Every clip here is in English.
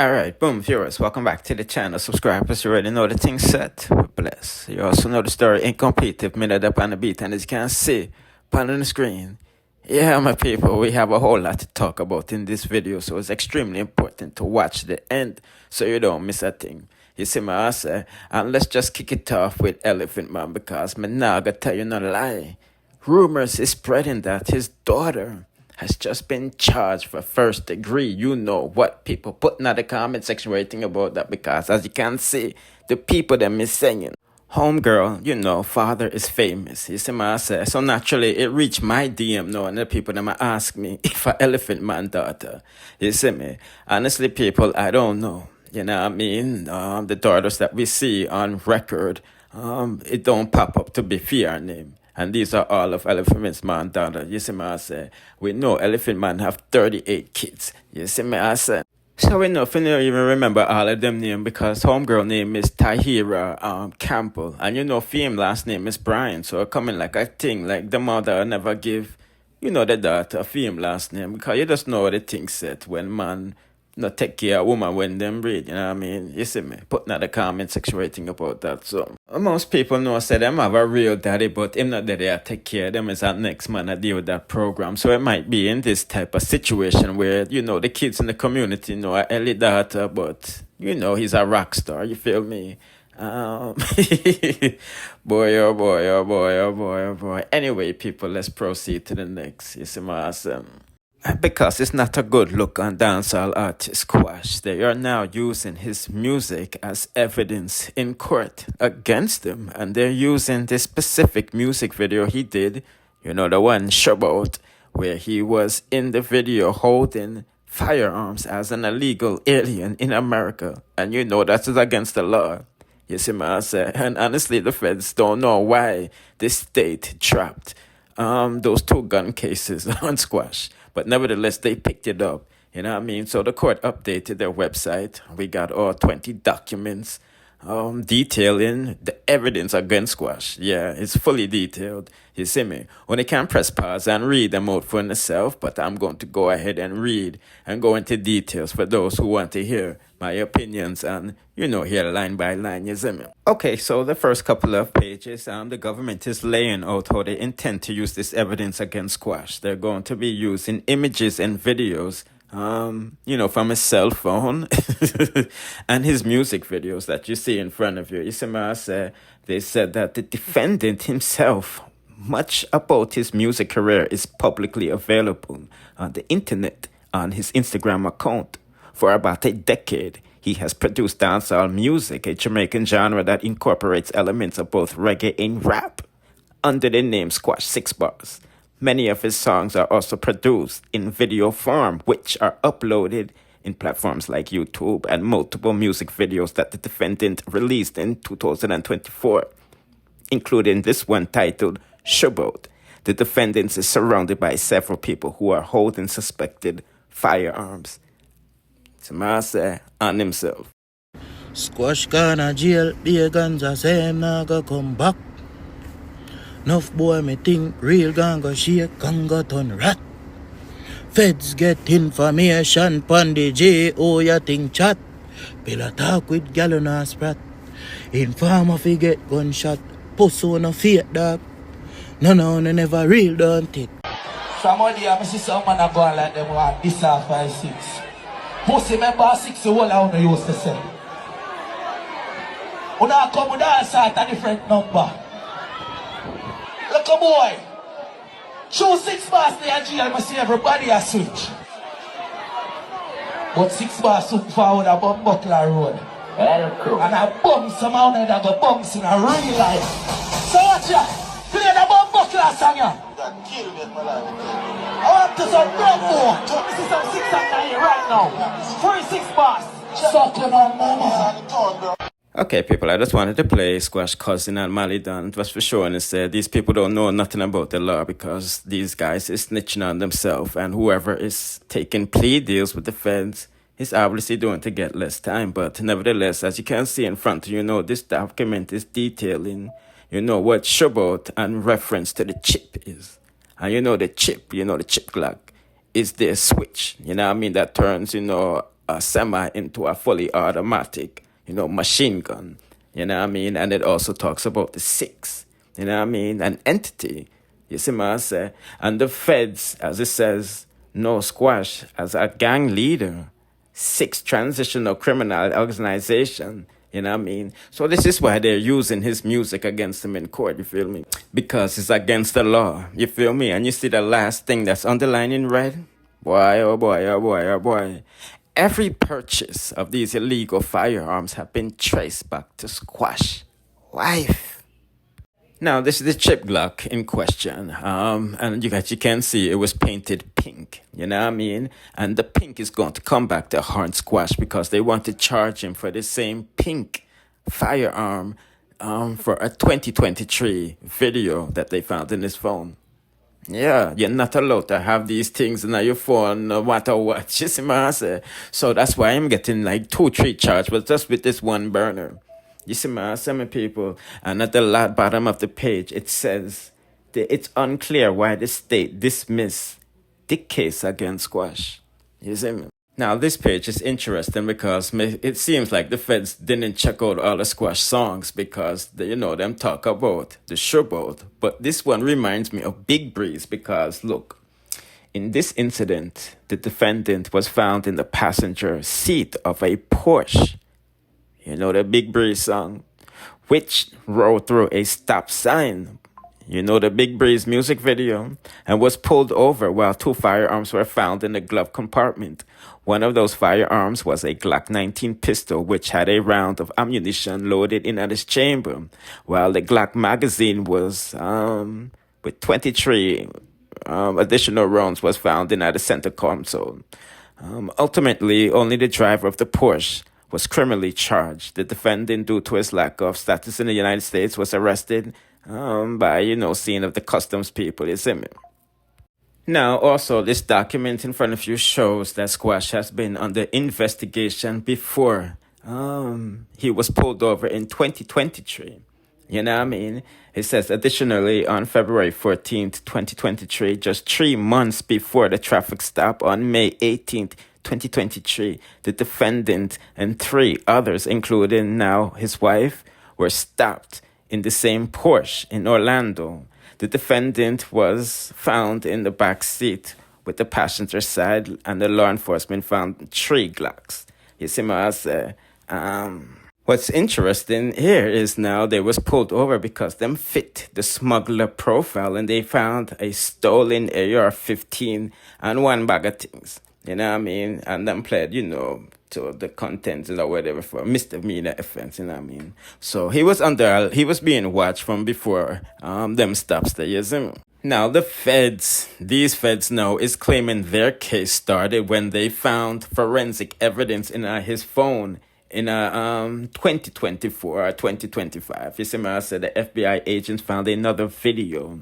Alright, boom, viewers, welcome back to the channel. Subscribers, you already know the thing set. We're blessed. You also know the story ain't complete if minute up on the beat, and as you can see, on the screen. Yeah, my people, we have a whole lot to talk about in this video, so it's extremely important to watch the end so you don't miss a thing. You see my answer? And let's just kick it off with Elephant Man, because me nah gonna tell you no lie. Rumors is spreading that his daughter has just been charged for first degree. You know what, people? Put in the comment section what you think about that, because as you can see, the people that is saying, homegirl, you know, father is famous. You see what I say? So naturally, it reached my DM now, and the people that might ask me if I Elephant Man daughter. You see me? Honestly, people, I don't know. You know what I mean? The daughters that we see on record, it don't pop up to be fear name. And these are all of Elephant Man daughter. You see me, I say? We know Elephant Man have 38 kids. You see me, I say? So we know if you don't even remember all of them names, because homegirl name is Tahira Campbell. And you know fame last name is Brian. So it coming like a thing, like the mother never give, you know, the daughter a fame last name. Because you just know what the thing said when man not take care of woman when them breed, you know what I mean? You see me? Putting out the comment section what you think about that. So most people know say them have a real daddy, but him not daddy I take care of them is that next man I deal with that program. So it might be in this type of situation where, you know, the kids in the community know a Ellie daughter, but you know he's a rock star, you feel me? Boy, oh boy, oh boy, oh boy, oh boy. Anyway, people, let's proceed to the next. You see my awesome. Because it's not a good look on dancehall artist Quash. They are now using his music as evidence in court against him. And they're using this specific music video he did, you know, the one SHUBOUT, where he was in the video holding firearms as an illegal alien in America. And you know that is against the law. You see what I say? And honestly, the feds don't know why this state trapped those two gun cases on Squash. But nevertheless, they picked it up. You know what I mean? So the court updated their website. We got all 20 documents detailing the evidence against Squash. Yeah, it's fully detailed. You see me? Only can press pause and read them out for yourself, but I'm going to go ahead and read and go into details for those who want to hear my opinions and, you know, hear line by line. You see me? Okay, so the first couple of pages, the government is laying out how they intend to use this evidence against Squash. They're going to be using images and videos, you know, from his cell phone and his music videos that you see in front of you. You see what I say? They said that the defendant himself, much about his music career is publicly available on the internet on his Instagram account. For about a decade, he has produced dancehall music, a Jamaican genre that incorporates elements of both reggae and rap, under the name Squash 6 Bars. Many of his songs are also produced in video form, which are uploaded in platforms like YouTube and multiple music videos that the defendant released in 2024, including this one titled SHUBOUT. The defendant is surrounded by several people who are holding suspected firearms. Tomasa on himself. Squash gonna jail, be a guns a say him nah go come back. Enough boy me think real gun go shake, gun go turn rat. Feds get information pon the J.O. ya think chat. Bill talk with gal on a sprat. Informer fi get gunshot. Pussy on a fake dog. None never real don't it. Somebody I see some man a go like them want this off 5-6. Pussy member 6 the whole I used to say. Una come with all sort a different number. Look a boy. Choose 6 bars there jail, I see everybody a switch. But 6 bars soon forward a bum Buckler Road. And I bump some out and I go bumps in a real life. So watch ya. Play the bum Buckler song ya. That kill me my life. I want to some Bravo. This is some 6 and 9 right now. 46 bars. Sucking on mama. Okay, people, I just wanted to play Squash Cousin and Malidan. It was for sure, and it said these people don't know nothing about the law because these guys is snitching on themselves, and whoever is taking plea deals with the feds is obviously doing to get less time. But nevertheless, as you can see in front of you, know, this document is detailing, you know, what SHUBOUT and reference to the chip is. And you know the chip, you know, the chip clock is their switch, you know what I mean, that turns, you know, a semi into a fully automatic, machine gun. You know what I mean? And it also talks about the six, you know what I mean? An entity. You see what I say? And the feds, as it says, no squash as a gang leader. Six transitional criminal organization. You know what I mean? So this is why they're using his music against him in court, you feel me? Because it's against the law, you feel me? And you see the last thing that's underlined in red? Boy, oh boy, oh boy, oh boy. Every purchase of these illegal firearms have been traced back to Squash wife. Now, this is the chip Glock in question, and you can see it was painted pink, you know what I mean? And the pink is going to come back to Hard Squash because they want to charge him for the same pink firearm for a 2023 video that they found in his phone. Yeah, you're not allowed to have these things in your phone, no matter what. You see what I say? So that's why I'm getting like 2-3 charges, but just with this one burner. You see my people, and at the bottom of the page, it says it's unclear why the state dismissed the case against Squash. You see me? Now, this page is interesting because it seems like the feds didn't check out all the Squash songs because, them talk about the SHUBOUT. But this one reminds me of Big Breeze because, look, in this incident, the defendant was found in the passenger seat of a Porsche. You know the Big Breeze song, which rode through a stop sign. You know the Big Breeze music video, and was pulled over while 2 firearms were found in the glove compartment. One of those firearms was a Glock 19 pistol, which had a round of ammunition loaded in its chamber, while the Glock magazine was with 23 additional rounds was found in the center console. Ultimately, only the driver of the Porsche was criminally charged. The defendant, due to his lack of status in the United States, was arrested by, scene of the customs people, you see me? Now, also, this document in front of you shows that Squash has been under investigation before he was pulled over in 2023. You know what I mean? It says, additionally, on February 14th, 2023, just 3 months before the traffic stop on May 18th, 2023, the defendant and 3 others, including now his wife, were stopped in the same Porsche in Orlando. The defendant was found in the back seat with the passenger side, and the law enforcement found 3 Glocks. You see what I say? What's interesting here is now they was pulled over because them fit the smuggler profile, and they found a stolen AR-15 and 1 bag of things. You know what I mean? And them pled, to the contents or whatever for misdemeanor offense, you know what I mean? So he was being watched from before them stops there, you see? Now these feds now is claiming their case started when they found forensic evidence in his phone in 2024 or 2025. You see me? I said the FBI agents found another video,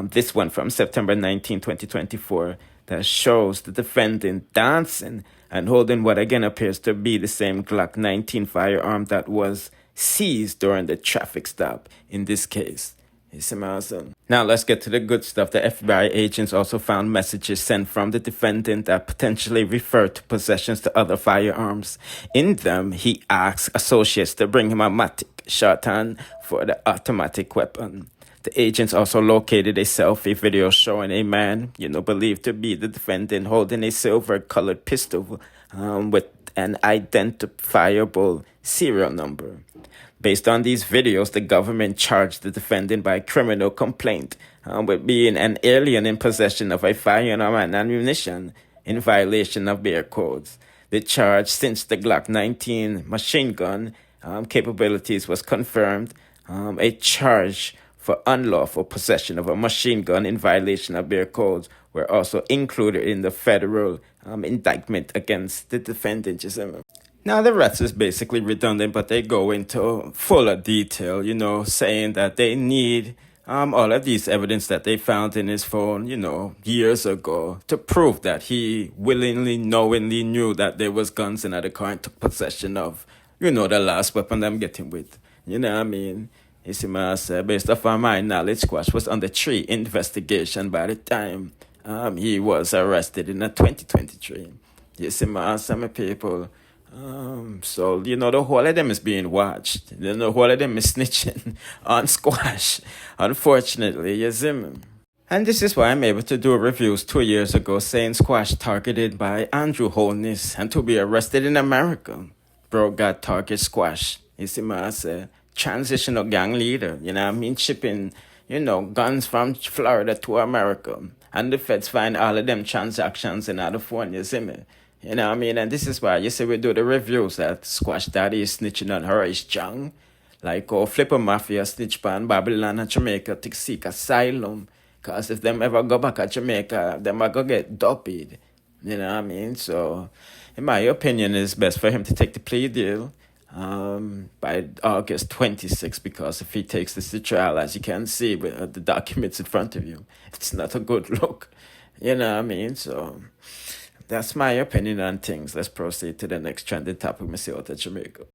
this one from September 19, 2024, that shows the defendant dancing and holding what again appears to be the same Glock 19 firearm that was seized during the traffic stop in this case. You see my son? Now let's get to the good stuff. The FBI agents also found messages sent from the defendant that potentially referred to possessions to other firearms. In them, he asked associates to bring him a matic shotgun for the automatic weapon. The agents also located a selfie video showing a man, believed to be the defendant, holding a silver-colored pistol with an identifiable serial number. Based on these videos, the government charged the defendant by criminal complaint with being an alien in possession of a firearm and ammunition in violation of their codes. The charge, since the Glock 19 machine gun capabilities was confirmed, a charge for unlawful possession of a machine gun in violation of their codes were also included in the federal indictment against the defendant. Now, the rest is basically redundant, but they go into fuller detail, saying that they need all of these evidence that they found in his phone, years ago, to prove that he willingly, knowingly knew that there was guns in the car and took possession of, the last weapon I'm getting with. You know what I mean? You see, based off of my knowledge, Squash was under 3 investigation by the time he was arrested in 2023. You see, some people. So, you know, the whole of them is being watched. You know, the whole of them is snitching on Squash, unfortunately, you see me? And this is why I'm able to do reviews 2 years ago saying Squash targeted by Andrew Holness and to be arrested in America. Bro got target Squash. You see me, I say, transitional gang leader, you know what I mean? Shipping, you know, guns from Florida to America. And the feds find all of them transactions in California, you see me? You know what I mean? And this is why you see we do the reviews that Squash Daddy is snitching on her is Jung. Like, Flipper Mafia snitch on Babylon and Jamaica to seek asylum. Because if them ever go back to Jamaica, them are going to get doped. You know what I mean? So, in my opinion, it's best for him to take the plea deal by August 26th. Because if he takes this to trial, as you can see with the documents in front of you, it's not a good look. You know what I mean? So, that's my opinion on things. Let's proceed to the next trending topic. Let me see what at Jamaica.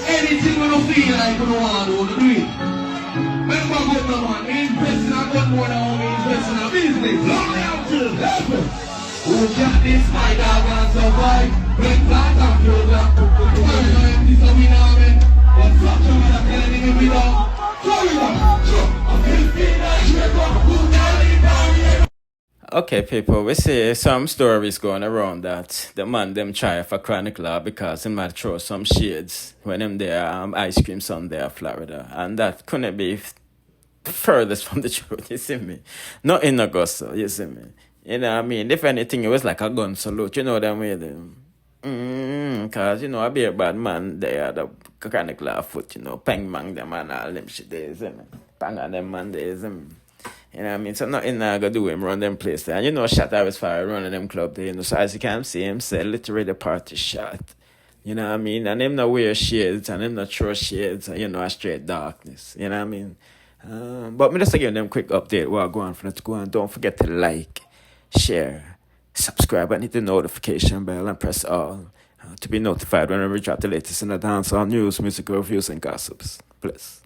Anything we don't feel like we don't want to do it. Remember good no man, we invest in a gun more than we invest in a business. Long out to heaven. Who got this my dog and survive? Bring back and kill them. Why you know this a winner man? But fuck you man, I'm telling you we don't. Sorry man, sure. I'm 15 and you go. Who got it down here? Okay, people, we see some stories going around that the man them try for chronic law because he might throw some shades when them there ice cream Sunday, Florida, and that couldn't be furthest from the truth. You see me? Not in Augusta. You see me? You know what I mean? If anything, it was like a gun salute. You know what I mean? Cause you know I be a bad man. They are the chronic law foot. You know, pang mang them and all them shit. There, you see me? Pang on them man. There, you see me? You know what I mean? So nothing I gotta do him run them place there. And you know shot I was fire running them club there, you know. So as you can see him say literally the party shot. You know what I mean? And him not wear shades and him not throw shades and you know a straight darkness. You know what I mean? But me just give them quick update while I go on for let's go on. Don't forget to like, share, subscribe and hit the notification bell and press all to be notified whenever we drop the latest in the dancehall news, music reviews and gossips. Bless.